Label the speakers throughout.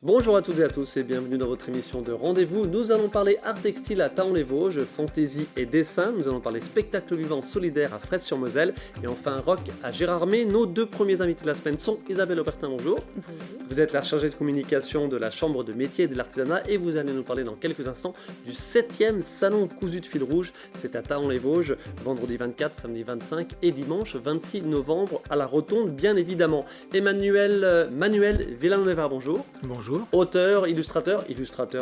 Speaker 1: Bonjour à toutes et à tous et bienvenue dans votre émission de rendez-vous. Nous allons parler art textile à Thaon-les-Vosges, fantaisie et dessin. Nous allons parler spectacle vivant solidaire à Fraisse-sur-Moselle et enfin rock à Gérardmer. Nos deux premiers invités de la semaine sont Isabelle Aubertin, bonjour.
Speaker 2: Bonjour.
Speaker 1: Vous êtes la chargée de communication de la Chambre de métier et de l'artisanat et vous allez nous parler dans quelques instants du 7e salon cousu de fil rouge. C'est à Thaon-les-Vosges, vendredi 24, samedi 25 et dimanche 26 novembre à la Rotonde, bien évidemment. Manuel Villanueva, bonjour.
Speaker 3: Bonjour.
Speaker 1: Auteur, illustrateur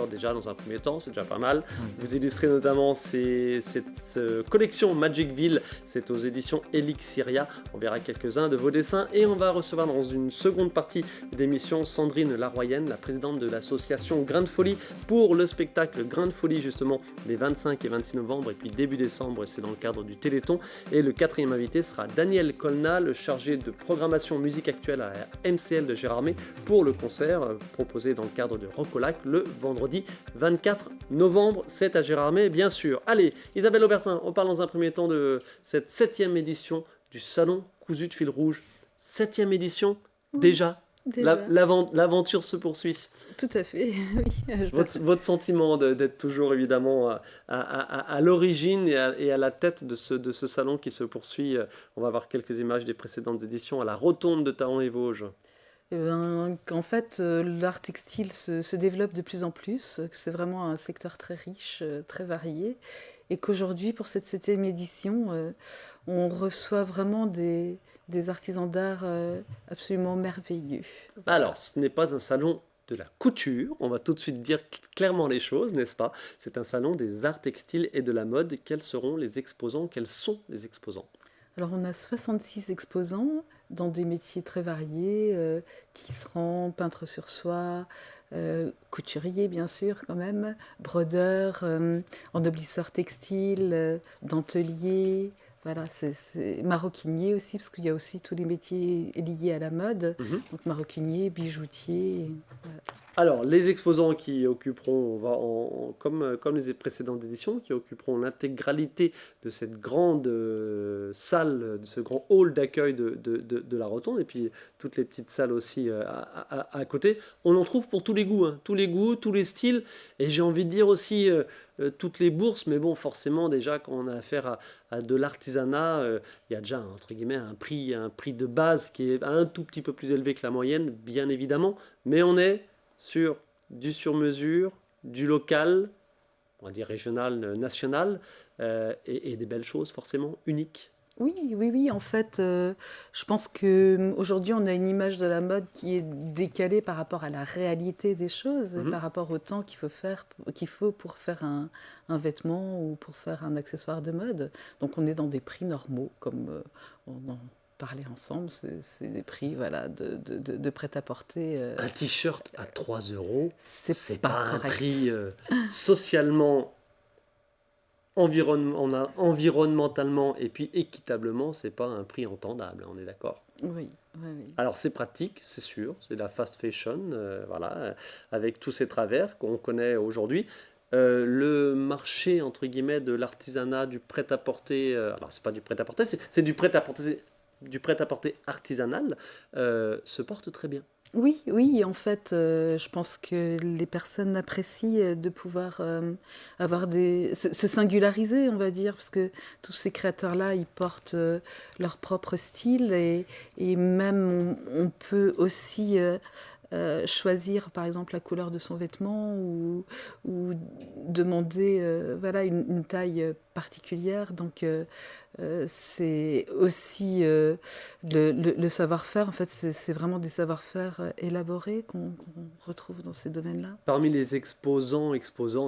Speaker 1: déjà dans un premier temps, c'est déjà pas mal. Vous illustrez notamment cette collection Magicville, c'est aux éditions Elixiria. On verra quelques-uns de vos dessins et on va recevoir dans une seconde partie d'émission Sandrine Laroyenne, la présidente de l'association Grain de Folie pour le spectacle Grain de Folie justement les 25 et 26 novembre et puis début décembre, c'est dans le cadre du Téléthon. Et le quatrième invité sera Daniel Colna, le chargé de programmation musique actuelle à la MCL de Gérardmer pour le concert proposé dans le cadre de Rock au Lac le vendredi 24 novembre. C'est à Gérardmer, bien sûr. Allez, Isabelle Aubertin, on parle dans un premier temps de cette 7e édition du Salon cousu de fil rouge. 7e édition, déjà. L'aventure se poursuit.
Speaker 2: Tout à fait, oui.
Speaker 1: Votre sentiment d'être toujours évidemment à l'origine et à la tête de ce salon qui se poursuit. On va voir quelques images des précédentes éditions à la Rotonde de Thaon-les-Vosges.
Speaker 2: Qu'en fait, l'art textile se développe de plus en plus, que c'est vraiment un secteur très riche, très varié, et qu'aujourd'hui, pour cette 7e édition, on reçoit vraiment des artisans d'art absolument merveilleux.
Speaker 1: Alors, ce n'est pas un salon de la couture, on va tout de suite dire clairement les choses, n'est-ce pas? C'est un salon des arts textiles et de la mode. Quels seront les exposants? Quels sont les exposants?
Speaker 2: Alors, on a 66 exposants dans des métiers très variés, tisserand, peintre sur soie, couturier bien sûr quand même, brodeur, ennoblisseur textile, dentelier, voilà, c'est maroquinier aussi, parce qu'il y a aussi tous les métiers liés à la mode, donc maroquinier, bijoutier, voilà.
Speaker 1: Alors, les exposants qui occuperont, comme les précédentes éditions, qui occuperont l'intégralité de cette grande salle, de ce grand hall d'accueil de la Rotonde, et puis toutes les petites salles aussi à côté, on en trouve pour tous les goûts, tous les goûts, tous les styles, et j'ai envie de dire aussi toutes les bourses, mais bon, forcément, déjà, quand on a affaire à de l'artisanat, il y a déjà, entre guillemets, un prix de base qui est un tout petit peu plus élevé que la moyenne, bien évidemment, mais on est sur du sur-mesure, du local, on va dire régional, national, et des belles choses forcément uniques.
Speaker 2: Oui, en fait, je pense qu'aujourd'hui, on a une image de la mode qui est décalée par rapport à la réalité des choses, par rapport au temps qu'il faut pour faire un vêtement ou pour faire un accessoire de mode. Donc, on est dans des prix normaux, comme on en parlait ensemble, c'est des prix voilà, de prêt-à-porter.
Speaker 1: Un t-shirt à 3 €,
Speaker 2: c'est
Speaker 1: pas
Speaker 2: pas
Speaker 1: un
Speaker 2: correct.
Speaker 1: prix socialement, environnementalement et puis équitablement, c'est pas un prix entendable, on est d'accord.
Speaker 2: Oui.
Speaker 1: Alors c'est pratique, c'est sûr, c'est de la fast fashion, voilà, avec tous ces travers qu'on connaît aujourd'hui. Le marché entre guillemets de l'artisanat, du prêt-à-porter, alors c'est pas du prêt-à-porter, c'est du prêt-à-porter artisanal, se porte très bien.
Speaker 2: Oui, en fait, je pense que les personnes apprécient de pouvoir avoir se singulariser, on va dire, parce que tous ces créateurs-là, ils portent leur propre style et même on peut aussi choisir, par exemple, la couleur de son vêtement ou demander voilà, une taille particulière. Donc, c'est aussi le savoir-faire. En fait, c'est vraiment des savoir-faire élaborés qu'on retrouve dans ces domaines-là.
Speaker 1: Parmi les exposantes,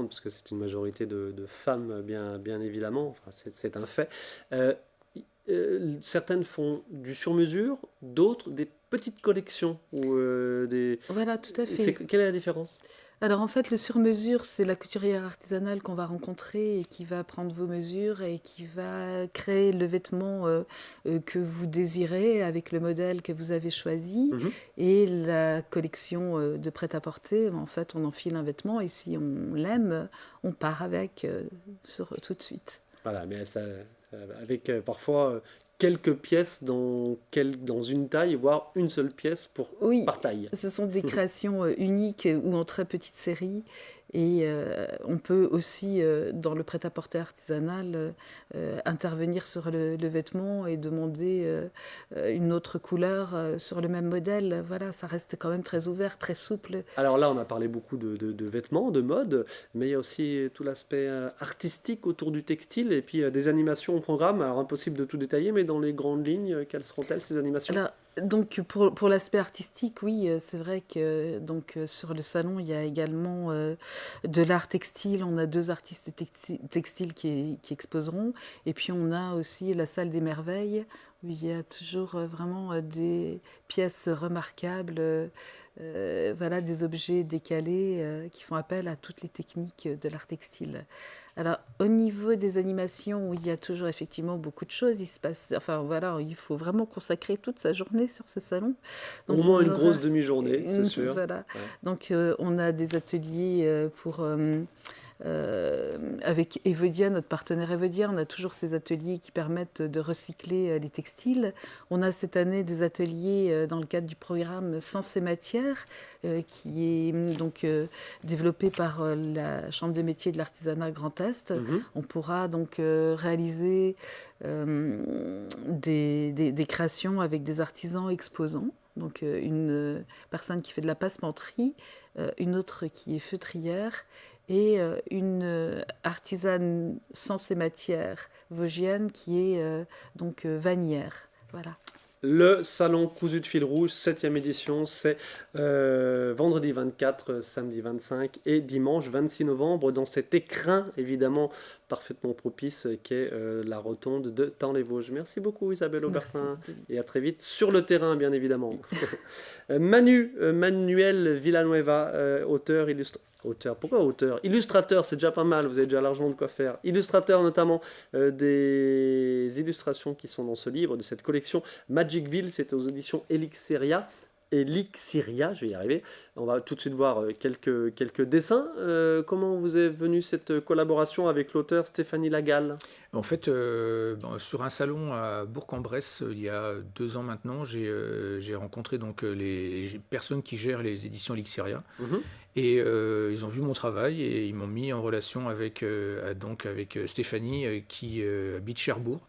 Speaker 1: parce que c'est une majorité de femmes, bien évidemment, enfin, c'est un fait, certaines font du sur-mesure, d'autres des petites collections.
Speaker 2: Voilà, tout à fait.
Speaker 1: Quelle est la différence ?
Speaker 2: Alors en fait, le sur-mesure, c'est la couturière artisanale qu'on va rencontrer et qui va prendre vos mesures et qui va créer le vêtement que vous désirez avec le modèle que vous avez choisi. Et la collection de prêt-à-porter, en fait, on enfile un vêtement et si on l'aime, on part avec tout de suite.
Speaker 1: Voilà, mais avec parfois quelques pièces dans une taille, voire une seule pièce
Speaker 2: Oui,
Speaker 1: par taille.
Speaker 2: ce sont des créations uniques ou en très petite série. Et on peut aussi, dans le prêt-à-porter artisanal, intervenir sur le vêtement et demander une autre couleur sur le même modèle. Voilà, ça reste quand même très ouvert, très souple.
Speaker 1: Alors là, on a parlé beaucoup de vêtements, de mode, mais il y a aussi tout l'aspect artistique autour du textile et puis des animations au programme. Alors impossible de tout détailler, mais dans les grandes lignes, quelles seront-elles ces animations?
Speaker 2: Alors, donc pour l'aspect artistique, oui, c'est vrai que donc sur le salon, il y a également de l'art textile. On a deux artistes textiles qui exposeront. Et puis on a aussi la salle des merveilles, où il y a toujours vraiment des pièces remarquables, voilà, des objets décalés qui font appel à toutes les techniques de l'art textile. Alors, au niveau des animations, il y a toujours effectivement beaucoup de choses. Il se passe, enfin voilà, il faut vraiment consacrer toute sa journée sur ce salon.
Speaker 1: Au
Speaker 2: Donc,
Speaker 1: moins
Speaker 2: on
Speaker 1: une
Speaker 2: aura,
Speaker 1: grosse demi-journée, c'est sûr.
Speaker 2: voilà.
Speaker 1: Ouais.
Speaker 2: Donc, on a des ateliers avec Evodia, notre partenaire Evodia, on a toujours ces ateliers qui permettent de recycler les textiles. On a cette année des ateliers dans le cadre du programme Sens et Matières, qui est donc développé par la Chambre de métiers de l'artisanat Grand Est. On pourra donc réaliser des créations avec des artisans exposants. Donc une personne qui fait de la passementerie, une autre qui est feutrière et une artisane Sens et Matières vosgienne qui est donc vannière. Voilà.
Speaker 1: Le salon Cousu de fil rouge, 7e édition, c'est vendredi 24, samedi 25 et dimanche 26 novembre dans cet écrin évidemment parfaitement propice qu'est la rotonde de Thaon-les-Vosges. Merci beaucoup Isabelle Aubertin et à très vite sur le terrain bien évidemment. Manuel Villanueva, auteur, illustrateur, pourquoi auteur? Illustrateur, c'est déjà pas mal, vous avez déjà largement de quoi faire. Illustrateur notamment des illustrations qui sont dans ce livre, de cette collection Magicville, c'est aux éditions Elixiria. Elixiria, je vais y arriver. On va tout de suite voir quelques dessins. Comment vous est venue cette collaboration avec l'auteur Stéphanie Lagalle?
Speaker 3: En fait, sur un salon à Bourg-en-Bresse, il y a 2 ans maintenant, j'ai rencontré donc les personnes qui gèrent les éditions Elixiria. Et ils ont vu mon travail et ils m'ont mis en relation avec Stéphanie qui habite Cherbourg,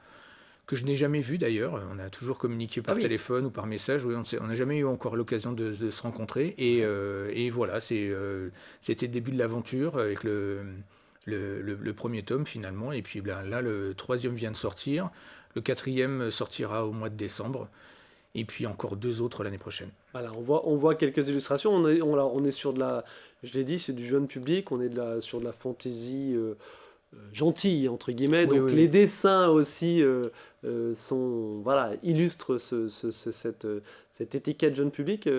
Speaker 3: que je n'ai jamais vue d'ailleurs. On a toujours communiqué par téléphone ou par message. Oui, on n'a jamais eu encore l'occasion de se rencontrer. Et voilà, c'était le début de l'aventure avec le premier tome finalement. Et puis là, le 3e vient de sortir. Le 4e sortira au mois de décembre. Et puis encore 2 autres l'année prochaine.
Speaker 1: Voilà, on voit quelques illustrations. On est sur de la, je l'ai dit, c'est du jeune public. On est sur de la fantaisie gentille entre guillemets.
Speaker 3: Oui,
Speaker 1: donc
Speaker 3: oui,
Speaker 1: les
Speaker 3: oui.
Speaker 1: dessins aussi illustrent cette étiquette jeune public.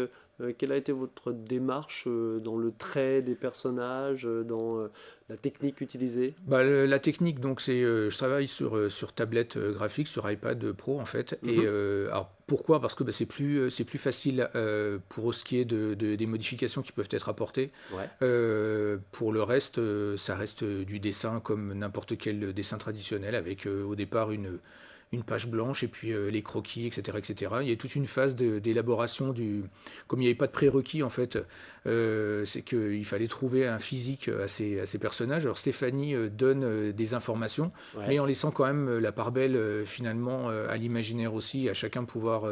Speaker 1: Quelle a été votre démarche dans le trait des personnages, dans la technique utilisée?
Speaker 3: La technique, donc je travaille sur tablette graphique, sur iPad Pro en fait. Et alors pourquoi? Parce que c'est plus facile pour ce qui est des modifications qui peuvent être apportées.
Speaker 1: Ouais.
Speaker 3: Pour le reste, ça reste du dessin comme n'importe quel dessin traditionnel avec au départ une page blanche et puis les croquis, etc., etc. Il y a toute une phase d'élaboration comme il n'y avait pas de prérequis en fait, c'est qu'il fallait trouver un physique à ces personnages. Alors Stéphanie donne des informations, mais en laissant quand même la part belle finalement à l'imaginaire aussi, à chacun pouvoir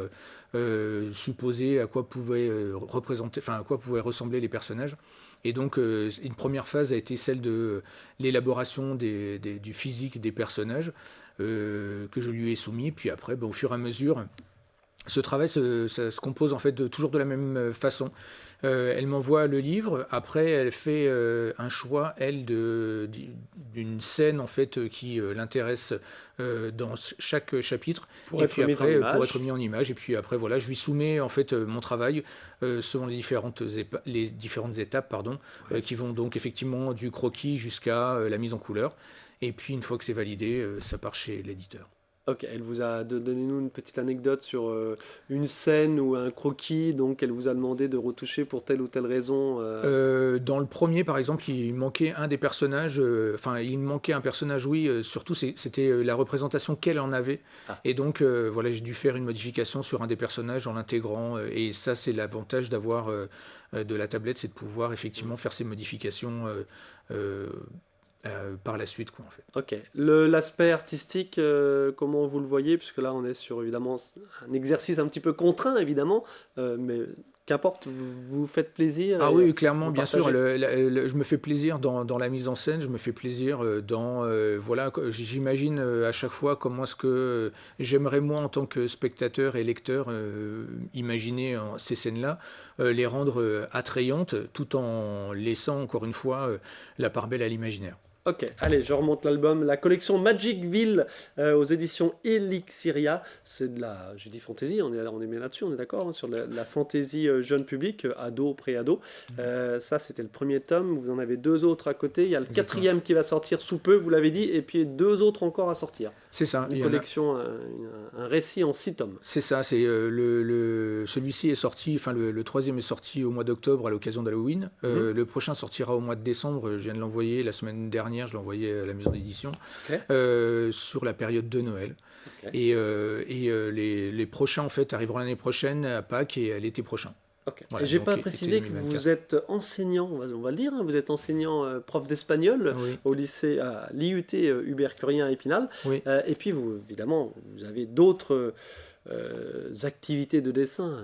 Speaker 3: supposer à quoi pouvaient représenter, enfin à quoi pouvaient ressembler les personnages. Et donc une première phase a été celle de l'élaboration du physique des personnages que je lui ai soumis. Puis après, au fur et à mesure, ce travail ça se compose en fait toujours de la même façon. Elle m'envoie le livre. Après, elle fait un choix, elle, d'une scène en fait qui l'intéresse dans chaque chapitre.
Speaker 1: Pour
Speaker 3: et
Speaker 1: être
Speaker 3: puis
Speaker 1: mis
Speaker 3: après,
Speaker 1: en image.
Speaker 3: pour être mis en image. Et puis après, voilà, je lui soumets en fait mon travail selon les différentes étapes, pardon, qui vont donc effectivement du croquis jusqu'à la mise en couleur. Et puis une fois que c'est validé, ça part chez l'éditeur.
Speaker 1: Ok, elle vous a donné-nous une petite anecdote sur une scène ou un croquis, donc elle vous a demandé de retoucher pour telle ou telle raison.
Speaker 3: Dans le premier, par exemple, il manquait un des personnages, enfin, il manquait un personnage, oui, surtout c'était la représentation qu'elle en avait.
Speaker 1: Ah,
Speaker 3: Et donc, voilà, j'ai dû faire une modification sur un des personnages en l'intégrant. Et ça, c'est l'avantage d'avoir de la tablette, c'est de pouvoir effectivement faire ces modifications euh, par la suite, quoi, en fait.
Speaker 1: ok. L'aspect artistique, comment vous le voyez? Puisque là, on est sur évidemment un exercice un petit peu contraint, évidemment, mais qu'importe, vous vous faites plaisir
Speaker 3: Ah
Speaker 1: et
Speaker 3: oui, clairement,
Speaker 1: vous
Speaker 3: bien sûr,
Speaker 1: partagez.
Speaker 3: je me fais plaisir dans la mise en scène, je me fais plaisir voilà, j'imagine à chaque fois comment est-ce que j'aimerais moi en tant que spectateur et lecteur imaginer ces scènes-là, les rendre attrayantes tout en laissant encore une fois la part belle à l'imaginaire.
Speaker 1: Ok, allez, je remonte l'album. La collection Magicville aux éditions Elixiria. C'est de la, j'ai dit fantasy, on est bien là-dessus, on est d'accord, hein, sur la fantasy jeune public, ado, pré-ado. Ça, c'était le premier tome. Vous en avez deux autres à côté. Il y a le
Speaker 3: Exactement.
Speaker 1: quatrième qui va sortir sous peu, vous l'avez dit, et puis deux autres encore à sortir.
Speaker 3: C'est ça,
Speaker 1: Une
Speaker 3: il y en a.
Speaker 1: collection, un récit en 6 tomes.
Speaker 3: C'est ça, c'est celui-ci est sorti, enfin le troisième est sorti au mois d'octobre à l'occasion d'Halloween.
Speaker 1: Mhm.
Speaker 3: Le prochain sortira au mois de décembre. Je viens de l'envoyer la semaine dernière, je l'ai envoyé à la maison d'édition
Speaker 1: Ok,
Speaker 3: sur la période de Noël.
Speaker 1: ok.
Speaker 3: Les prochains en fait arriveront l'année prochaine à Pâques et à l'été prochain.
Speaker 1: Ok. Et
Speaker 3: Voilà,
Speaker 1: j'ai
Speaker 3: donc
Speaker 1: pas
Speaker 3: été
Speaker 1: précisé que vous
Speaker 3: 2024.
Speaker 1: êtes enseignant, on va le dire, hein, vous êtes enseignant prof d'espagnol
Speaker 3: Oui,
Speaker 1: au lycée à l'IUT Hubert Curien à Épinal.
Speaker 3: oui.
Speaker 1: Et puis vous, évidemment, vous avez d'autres activités de dessin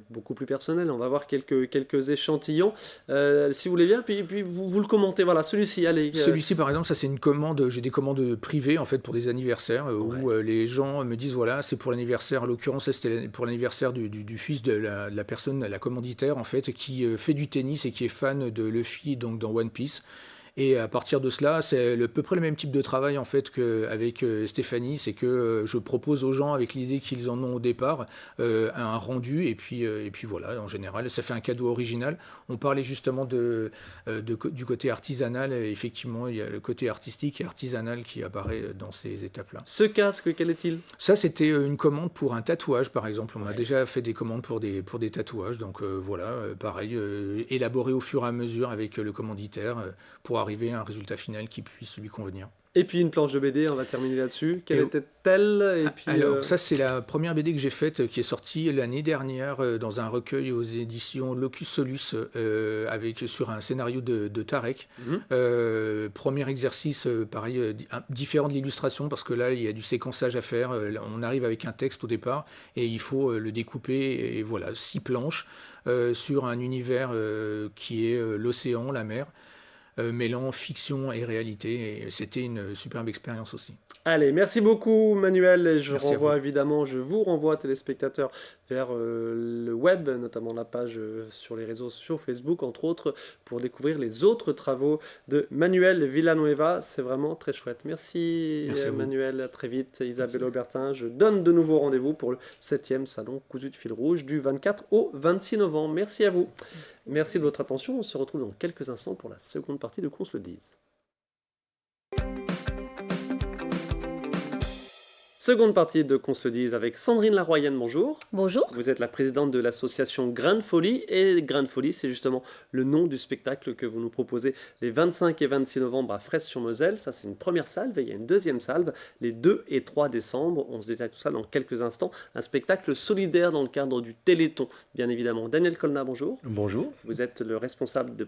Speaker 1: beaucoup plus personnelles. On va voir quelques échantillons, si vous voulez bien. Puis vous le commentez. Voilà, celui-ci, allez.
Speaker 3: Celui-ci, par exemple, ça c'est une commande. J'ai des commandes privées en fait pour des anniversaires
Speaker 1: Ouais.
Speaker 3: où les gens me disent voilà, c'est pour l'anniversaire. En l'occurrence, c'était pour l'anniversaire du fils de la personne, la commanditaire en fait, qui fait du tennis et qui est fan de Luffy donc dans One Piece. Et à partir de cela, c'est à peu près le même type de travail en fait qu'avec Stéphanie, c'est que je propose aux gens avec l'idée qu'ils en ont au départ un rendu et puis voilà, en général, ça fait un cadeau original. On parlait justement du côté artisanal, et effectivement, il y a le côté artistique et artisanal qui apparaît dans ces étapes-là.
Speaker 1: Ce casque, quel est-il?
Speaker 3: Ça, c'était une commande pour un tatouage, par exemple. On a
Speaker 1: Ouais.
Speaker 3: déjà fait des commandes pour des tatouages, donc voilà, pareil, élaboré au fur et à mesure avec le commanditaire pour arriver à un résultat final qui puisse lui convenir.
Speaker 1: Et puis une planche de BD, on va terminer là-dessus. Quelle
Speaker 3: Et
Speaker 1: était-elle? Et puis
Speaker 3: alors, ça, c'est la première BD que j'ai faite qui est sortie l'année dernière dans un recueil aux éditions Locus Solus sur un scénario de Tarek.
Speaker 1: mhm.
Speaker 3: Premier exercice, pareil, différent de l'illustration parce que là, il y a du séquençage à faire. On arrive avec un texte au départ et il faut le découper. Et voilà, 6 planches sur un univers qui est l'océan, la mer. Mêlant fiction et réalité, et c'était une superbe expérience aussi.
Speaker 1: Allez, merci beaucoup Manuel. Et
Speaker 3: Merci à vous.
Speaker 1: je vous renvoie téléspectateurs vers le web, notamment la page sur les réseaux sociaux, Facebook entre autres, pour découvrir les autres travaux de Manuel Villanueva. C'est vraiment très chouette. Merci,
Speaker 3: Merci à vous.
Speaker 1: Manuel, à très vite. Isabelle
Speaker 3: Merci.
Speaker 1: Aubertin, je donne de nouveau rendez-vous pour le 7e salon Cousu de fil rouge du 24 au 26 novembre. Merci à vous. Merci de votre attention. On se retrouve dans quelques instants pour la seconde partie de Qu'on se le dise. Seconde partie de Qu'on se dise avec Sandrine Laroyenne, bonjour.
Speaker 2: Bonjour.
Speaker 1: Vous êtes la présidente de l'association Grain de Folie, et Grain de Folie, c'est justement le nom du spectacle que vous nous proposez les 25 et 26 novembre à Fraisse-sur-Moselle. Ça, c'est une première salve, et il y a une deuxième salve les 2 et 3 décembre. On se détaille tout ça dans quelques instants. Un spectacle solidaire dans le cadre du Téléthon, bien évidemment. Daniel Colna, bonjour.
Speaker 4: Bonjour.
Speaker 1: Vous êtes le responsable de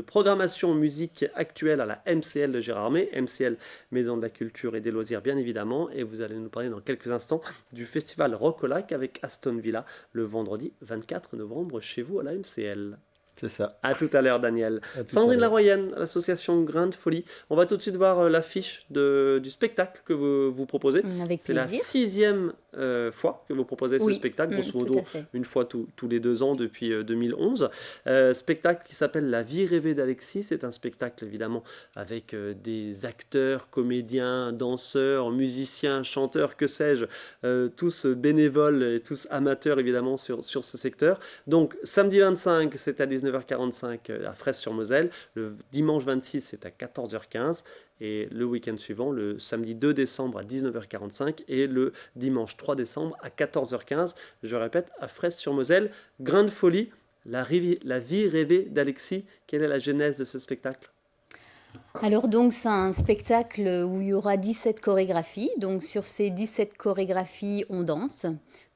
Speaker 1: programmation musique actuelle à la MCL de Gérardmer, MCL Maison de la Culture et des Loisirs bien évidemment, et vous allez nous parler dans quelques instants du festival Rock au Lac avec Aston Villa le vendredi 24 novembre chez vous à la MCL.
Speaker 4: C'est ça.
Speaker 1: À tout à l'heure Daniel.
Speaker 4: À tout à
Speaker 1: Sandrine
Speaker 4: l'heure.
Speaker 1: Laroyenne, l'association Grain de Folie. On va tout de suite voir l'affiche du spectacle que vous proposez.
Speaker 2: Avec
Speaker 1: C'est la
Speaker 2: plaisir.
Speaker 1: 6e fois que vous proposez ce
Speaker 2: Oui,
Speaker 1: spectacle, grosso
Speaker 2: tout
Speaker 1: modo
Speaker 2: à fait.
Speaker 1: une fois tous les 2 ans depuis 2011. Spectacle qui s'appelle La vie rêvée d'Alexis. C'est un spectacle évidemment avec des acteurs, comédiens, danseurs, musiciens, chanteurs, que sais-je, tous bénévoles et tous amateurs évidemment sur ce secteur. Donc samedi 25, c'est à 19h 19h45 à Fraisse-sur-Moselle. Le dimanche 26, c'est à 14h15. Et le week-end suivant, le samedi 2 décembre à 19h45 et le dimanche 3 décembre à 14h15. Je répète, à Fraisse-sur-Moselle. Grain de folie, la vie rêvée d'Alexis. Quelle est la genèse de ce spectacle ?
Speaker 4: Alors donc c'est un spectacle où il y aura 17 chorégraphies. Donc sur ces 17 chorégraphies, on danse.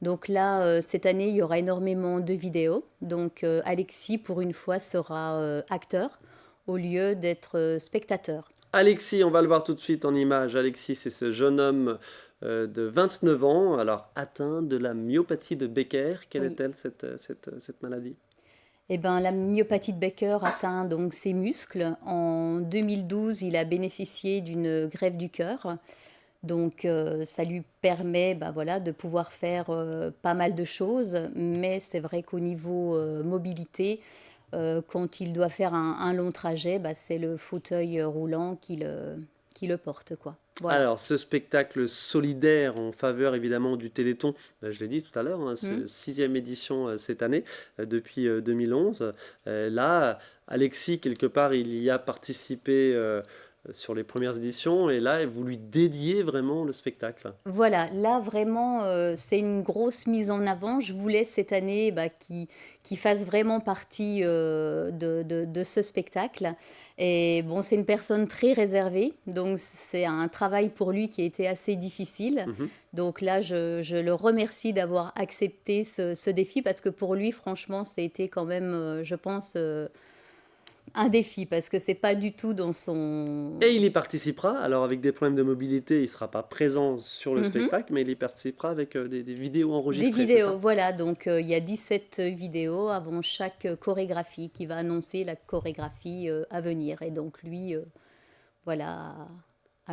Speaker 4: Donc là, cette année, il y aura énormément de vidéos. Donc Alexis, pour une fois, sera acteur au lieu d'être spectateur.
Speaker 1: Alexis, on va le voir tout de suite en image. Alexis, c'est ce jeune homme de 29 ans, alors atteint de la myopathie de Becker. Quelle est-elle, cette maladie ?
Speaker 4: Eh ben, la myopathie de Becker atteint donc ses muscles. En 2012, il a bénéficié d'une greffe du cœur. Donc, ça lui permet de pouvoir faire pas mal de choses. Mais c'est vrai qu'au niveau mobilité, quand il doit faire un long trajet, c'est le fauteuil roulant qui le porte, quoi. Voilà.
Speaker 1: Alors, ce spectacle solidaire en faveur évidemment du Téléthon, je l'ai dit tout à l'heure, c'est 6e édition cette année, depuis 2011. Là, Alexis, quelque part, il y a participé sur les premières éditions, et là, vous lui dédiez vraiment le spectacle.
Speaker 4: Voilà, là vraiment, c'est une grosse mise en avant. Je voulais cette année qu'il fasse vraiment partie de ce spectacle. Et bon, c'est une personne très réservée, donc c'est un travail pour lui qui a été assez difficile. Donc là, je le remercie d'avoir accepté ce défi, parce que pour lui, franchement, ça a été quand même, je pense, un défi, parce que c'est pas du tout dans son...
Speaker 1: Et il y participera, alors avec des problèmes de mobilité, il ne sera pas présent sur le spectacle, mais il y participera avec des vidéos enregistrées.
Speaker 4: Des vidéos, voilà, donc il y a 17 vidéos avant chaque chorégraphie qui va annoncer la chorégraphie à venir. Et donc lui, a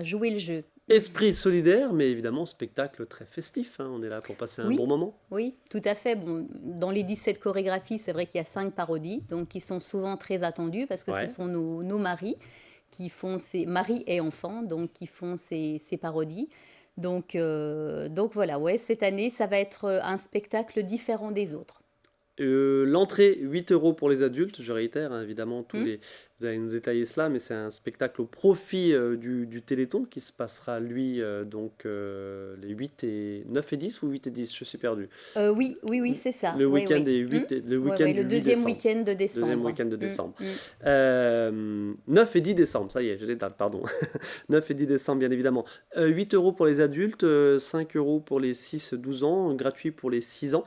Speaker 4: joué le jeu.
Speaker 1: Esprit solidaire, mais évidemment spectacle très festif, on est là pour passer un bon moment.
Speaker 4: Oui, tout à fait. Bon, dans les 17 chorégraphies, c'est vrai qu'il y a 5 parodies, donc qui sont souvent très attendues, parce que ce sont nos maris qui font maris et enfants, donc qui font ces parodies. Donc voilà, cette année, ça va être un spectacle différent des autres.
Speaker 1: L'entrée, 8 € pour les adultes, je réitère, évidemment, vous allez nous détailler cela, mais c'est un spectacle au profit du Téléthon qui se passera, lui, les 8 et 9 et 10 ou 8 et 10, je suis perdu.
Speaker 4: Oui, c'est ça.
Speaker 1: Le week-end est 8 le week-end du 8
Speaker 4: deuxième week-end de décembre.
Speaker 1: Deuxième week-end de décembre. 9 et 10 décembre, ça y est, j'ai les dates, pardon. 9 et 10 décembre, bien évidemment. 8 € pour les adultes, 5 € pour les 6-12 ans, gratuit pour les 6 ans.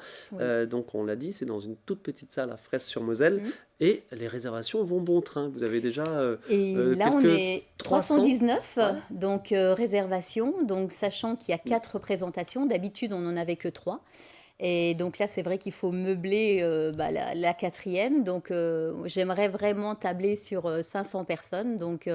Speaker 1: Donc on l'a dit, c'est dans une toute petite salle à Fraisse-sur-Moselle. Et les réservations vont bon train. Vous avez déjà
Speaker 4: et là, on est 319, donc réservations. Donc, sachant qu'il y a 4 représentations. D'habitude, on n'en avait que 3. Et donc là, c'est vrai qu'il faut meubler la 4e. Donc, j'aimerais vraiment tabler sur 500 personnes. Donc,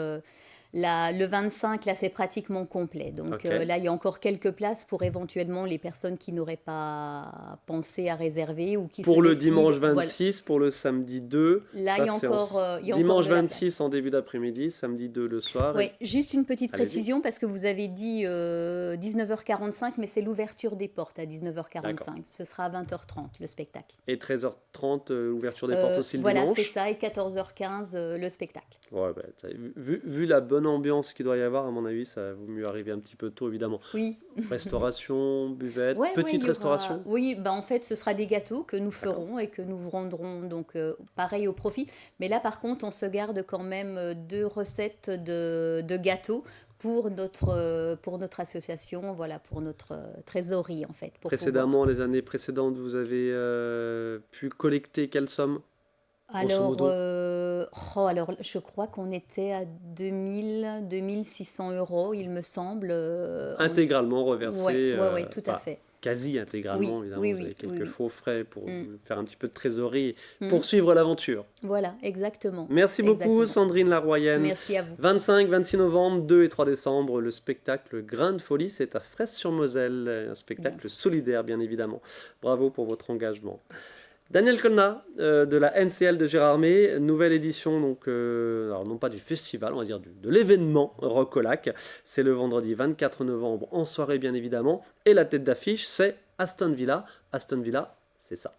Speaker 4: le 25, là, c'est pratiquement complet. Donc là, il y a encore quelques places pour éventuellement les personnes qui n'auraient pas pensé à réserver ou qui
Speaker 1: pour le dimanche 26, pour le samedi 2.
Speaker 4: Là, il y a encore
Speaker 1: dimanche 26 en début d'après-midi, samedi 2 le soir.
Speaker 4: Oui, juste une petite précision, parce que vous avez dit 19h45, mais c'est l'ouverture des portes à 19h45. D'accord. Ce sera à 20h30 le spectacle.
Speaker 1: Et 13h30 l'ouverture des portes aussi le dimanche.
Speaker 4: Voilà, c'est ça, et 14h15 le spectacle.
Speaker 1: Ouais, vu la bonne ambiance qu'il doit y avoir, à mon avis, ça vaut mieux arriver un petit peu tôt, évidemment.
Speaker 4: Oui.
Speaker 1: Restauration, buvette, petite restauration.
Speaker 4: Oui, en fait, ce sera des gâteaux que nous ferons et que nous rendrons donc pareil au profit. Mais là, par contre, on se garde quand même 2 recettes de gâteaux pour notre association, pour notre trésorerie, en fait.
Speaker 1: Précédemment, les années précédentes, vous avez pu collecter quelle somme ?
Speaker 4: Alors, je crois qu'on était à 2600 €, il me semble.
Speaker 1: Intégralement reversé.
Speaker 4: Oui, tout à fait.
Speaker 1: Quasi intégralement, évidemment. Vous avez quelques faux frais pour faire un petit peu de trésorerie, poursuivre l'aventure.
Speaker 4: Voilà, exactement.
Speaker 1: Merci beaucoup, Sandrine Laroyenne.
Speaker 4: Merci à vous.
Speaker 1: 25, 26 novembre, 2 et 3 décembre, le spectacle Grain de folie, c'est à Fraisse-sur-Moselle. Un spectacle solidaire, bien évidemment. Bravo pour votre engagement. Merci. Daniel Colna, de la NCL de Gérardmer, nouvelle édition, donc, alors non pas du festival, on va dire de l'événement Rock au Lac. C'est le vendredi 24 novembre en soirée, bien évidemment. Et la tête d'affiche, c'est Aston Villa. Aston Villa, c'est ça.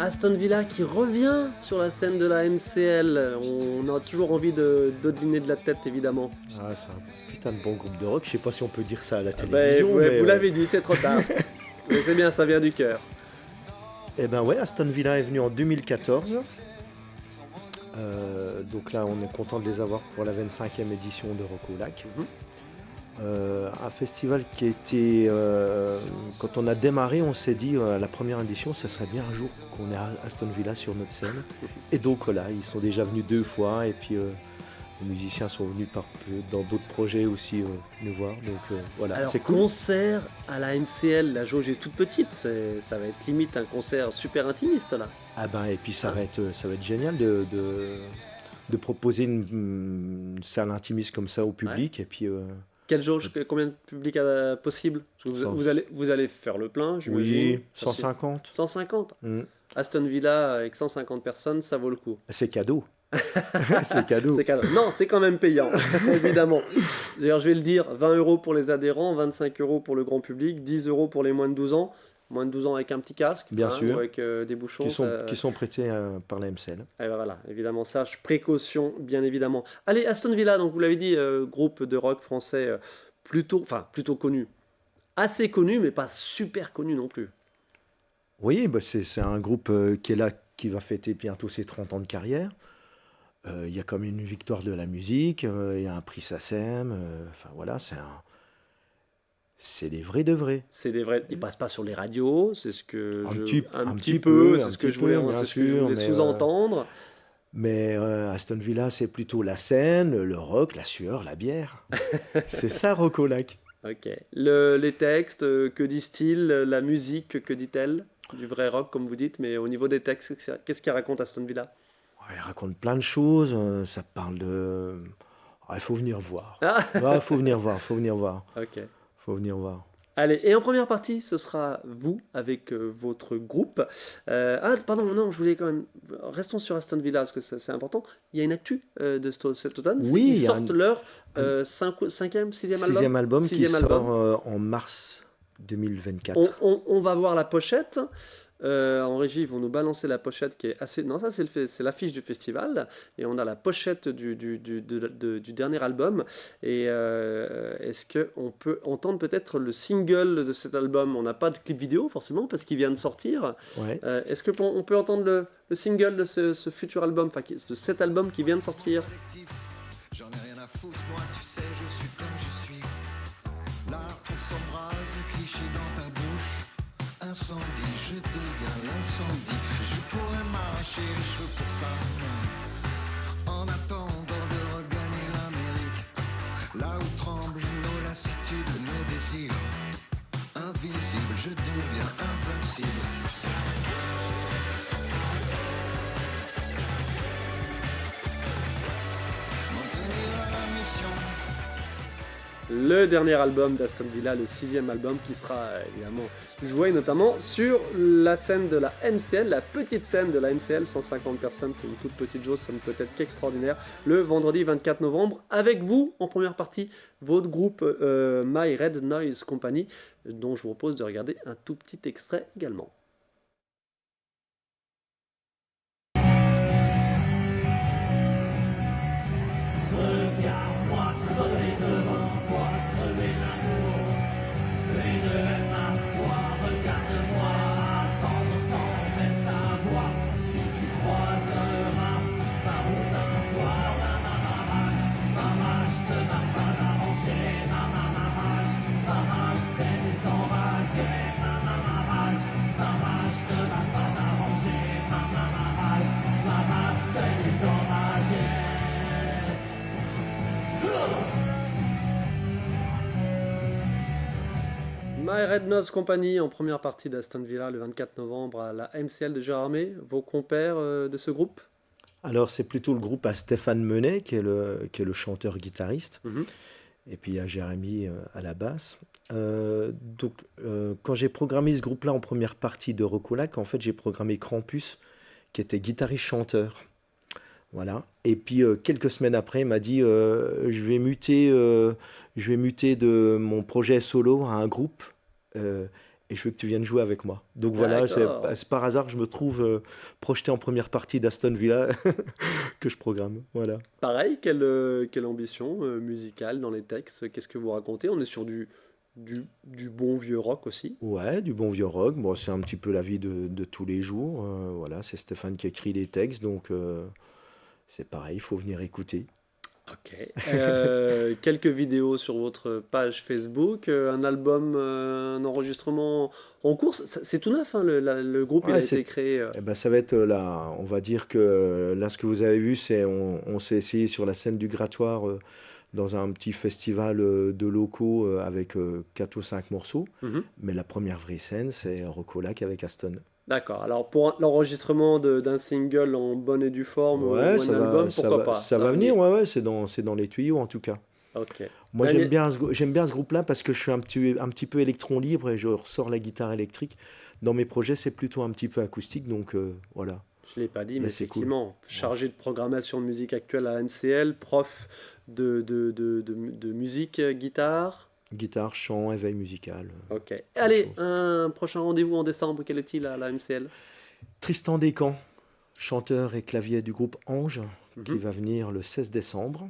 Speaker 1: Aston Villa qui revient sur la scène de la MCL. On a toujours envie de dîner de la tête, évidemment.
Speaker 5: Ah, c'est un putain de bon groupe de rock. Je sais pas si on peut dire ça à la
Speaker 1: Ben,
Speaker 5: télévision. mais,
Speaker 1: vous l'avez dit, c'est trop tard. Mais c'est bien, ça vient du cœur.
Speaker 5: Eh ben ouais, Aston Villa est venu en 2014. Donc là, on est content de les avoir pour la 25e édition de Rock au Lac. Un festival qui était... quand on a démarré, on s'est dit, la première édition, ça serait bien un jour qu'on ait Aston Villa sur notre scène. Et donc là, ils sont déjà venus 2 fois. Et puis, les musiciens sont venus dans d'autres projets aussi nous voir. Donc voilà,
Speaker 1: Alors,
Speaker 5: c'est cool.
Speaker 1: concert à la MCL, la jauge est toute petite. Ça va être limite un concert super intimiste, là.
Speaker 5: Ah ben, et puis ça va être génial de proposer une salle intimiste comme ça au public. Et puis...
Speaker 1: Quelle jauge, combien de public possible? Parce que vous allez faire le plein, j'imagine.
Speaker 5: Oui, 150.
Speaker 1: 150.
Speaker 5: Mm.
Speaker 1: Aston Villa avec 150 personnes, ça vaut le coup.
Speaker 5: C'est cadeau. C'est cadeau.
Speaker 1: C'est cadeau. Non, c'est quand même payant, évidemment. D'ailleurs, je vais le dire, 20 € pour les adhérents, 25 € pour le grand public, 10 € pour les moins de 12 ans. Moins de 12 ans avec un petit casque,
Speaker 5: Bien sûr.
Speaker 1: ou avec des bouchons.
Speaker 5: Qui sont prêtés par la MCL.
Speaker 1: Et ben voilà, évidemment, précaution, bien évidemment. Allez, Aston Villa, donc vous l'avez dit, groupe de rock français plutôt connu. Assez connu, mais pas super connu non plus.
Speaker 5: Oui, bah c'est un groupe qui est là, qui va fêter bientôt ses 30 ans de carrière. Il y a comme une victoire de la musique, il y a un prix SACEM, enfin voilà, c'est des vrais de vrais.
Speaker 1: C'est des vrais. Ils passent pas sur les radios, c'est ce que
Speaker 5: un petit peu,
Speaker 1: c'est ce que je voulais sous-entendre.
Speaker 5: Mais Aston Villa, c'est plutôt la scène, le rock, la sueur, la bière. C'est ça, Rock au Lac.
Speaker 1: Ok. Les textes, que disent-ils? La musique, que dit-elle? Du vrai rock, comme vous dites, mais au niveau des textes, qu'est-ce qu'il raconte Aston Villa?
Speaker 5: Ouais, il raconte plein de choses. Ça parle de. Il faut venir voir.
Speaker 1: Ah.
Speaker 5: Ouais, faut venir voir.
Speaker 1: Ok.
Speaker 5: Faut venir voir.
Speaker 1: Allez, et en première partie, ce sera vous avec votre groupe. Pardon, non, je voulais quand même. Restons sur Aston Villa parce que c'est important. Il y a une actu de cet automne.
Speaker 5: Oui,
Speaker 1: ils sortent leur 5e, 6e album.
Speaker 5: 6e album qui
Speaker 1: Sixième
Speaker 5: sort en mars 2024.
Speaker 1: On va voir la pochette. En régie, ils vont nous balancer la pochette qui est assez... Non, ça c'est l'affiche du festival. Et on a la pochette du dernier album. Et est-ce qu'on peut entendre peut-être le single de cet album? On n'a pas de clip vidéo forcément parce qu'il vient de sortir.
Speaker 5: Ouais.
Speaker 1: Est-ce qu'on peut entendre le single de ce futur album, enfin de cet album qui vient de sortir?
Speaker 6: J'en ai rien à foutre, moi tu sais, je suis comme je suis. Là, on s'embrase, cliché dans ta bouche. Incendie, je deviens l'incendie. Je pourrais m'arracher les cheveux pour ça. En attendant de regagner l'Amérique. Là où tremblent nos lassitudes, nos désirs. Invisible, je deviens invincible.
Speaker 1: Le dernier album d'Aston Villa, le 6e album qui sera évidemment joué notamment sur la scène de la MCL, la petite scène de la MCL, 150 personnes, c'est une toute petite chose, ça ne peut être qu'extraordinaire, le vendredi 24 novembre, avec vous en première partie, votre groupe My Red Noise Company, dont je vous propose de regarder un tout petit extrait également.
Speaker 7: Regarde-moi crever devant toi, crever l'amour. Et de ma foi, regarde-moi attendre sans même savoir si tu croiseras ma route un soir. Maman, je te m'a pas arrangé. Maman, c'est désenragé. Maman, je te m'a pas arrangé. Maman, c'est désenragé.
Speaker 1: My Red Nose Company en première partie d'Aston Villa le 24 novembre à la MCL de Gérardmer. Vos compères de ce groupe?
Speaker 5: Alors, c'est plutôt le groupe à Stéphane Menet, qui est le chanteur-guitariste.
Speaker 1: Mhm.
Speaker 5: Et puis, il y a Jérémy à la basse. Quand j'ai programmé ce groupe-là en première partie de Rock au Lac, en fait, j'ai programmé Krampus, qui était guitariste-chanteur. Voilà. Et puis, quelques semaines après, il m'a dit je vais muter de mon projet solo à un groupe. Et et je veux que tu viennes jouer avec moi. Donc voilà,
Speaker 1: D'accord.
Speaker 5: c'est par hasard que je me trouve projeté en première partie d'Aston Villa que je programme. Voilà.
Speaker 1: Pareil, quelle ambition musicale dans les textes? Qu'est-ce que vous racontez? On est sur du bon vieux rock aussi.
Speaker 5: Ouais, du bon vieux rock. Bon, c'est un petit peu la vie de tous les jours. Voilà, c'est Stéphane qui écrit les textes, donc c'est pareil, il faut venir écouter.
Speaker 1: Ok. Quelques vidéos sur votre page Facebook, un album, un enregistrement en cours. C'est tout neuf, hein, le groupe il
Speaker 5: Ouais,
Speaker 1: a été créé.
Speaker 5: eh ben, ça va être là, on va dire que là, ce que vous avez vu, c'est on s'est essayé sur la scène du Grattoir dans un petit festival de locaux avec 4 ou 5 morceaux.
Speaker 1: Mhm.
Speaker 5: Mais la première vraie scène, c'est Rocolac avec Aston.
Speaker 1: D'accord. Alors pour l'enregistrement d'un single en bonne et due forme
Speaker 5: Ouais,
Speaker 1: ou un album, pourquoi pas?
Speaker 5: ça va venir, ouais, c'est dans les tuyaux en tout cas.
Speaker 1: Ok.
Speaker 5: Moi,
Speaker 1: Daniel-
Speaker 5: j'aime bien ce groupe-là parce que je suis un petit peu électron libre et je ressors la guitare électrique. Dans mes projets, c'est plutôt un petit peu acoustique, donc voilà.
Speaker 1: Je ne l'ai pas dit, mais
Speaker 5: Mais c'est cool.
Speaker 1: effectivement, chargé de programmation de musique actuelle à MCL, prof de musique, guitare.
Speaker 5: Guitare, chant, éveil musical.
Speaker 1: Ok.
Speaker 5: Plein de
Speaker 1: Allez,
Speaker 5: choses.
Speaker 1: un prochain rendez-vous en décembre, quel est-il à la MCL?
Speaker 5: Tristan Descamps, chanteur et clavier du groupe Ange, qui
Speaker 1: Mhm.
Speaker 5: va venir le 16 décembre.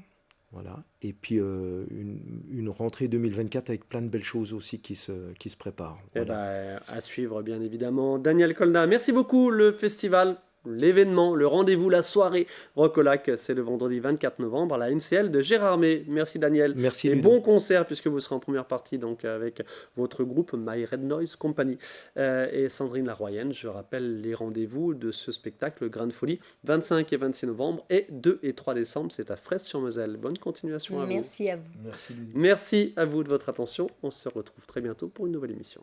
Speaker 5: Voilà. Et puis une rentrée 2024 avec plein de belles choses aussi qui se préparent.
Speaker 1: Eh
Speaker 5: Voilà.
Speaker 1: ben, à suivre, bien évidemment. Daniel Kolda, merci beaucoup. Le festival, l'événement, le rendez-vous, la soirée Rock-au-Lac, c'est le vendredi 24 novembre à la MCL de Gérardmer. Merci Daniel.
Speaker 5: Merci
Speaker 1: Et
Speaker 5: Ludo.
Speaker 1: bon concert puisque vous serez en première partie donc avec votre groupe My Red Noise Company. Et Sandrine Laroyenne, je rappelle les rendez-vous de ce spectacle Grande Folie, 25 et 26 novembre et 2 et 3 décembre, c'est à Fraisse-sur-Moselle. Bonne continuation à vous.
Speaker 4: Merci à vous.
Speaker 5: Merci Ludo.
Speaker 1: Merci à vous de votre attention. On se retrouve très bientôt pour une nouvelle émission.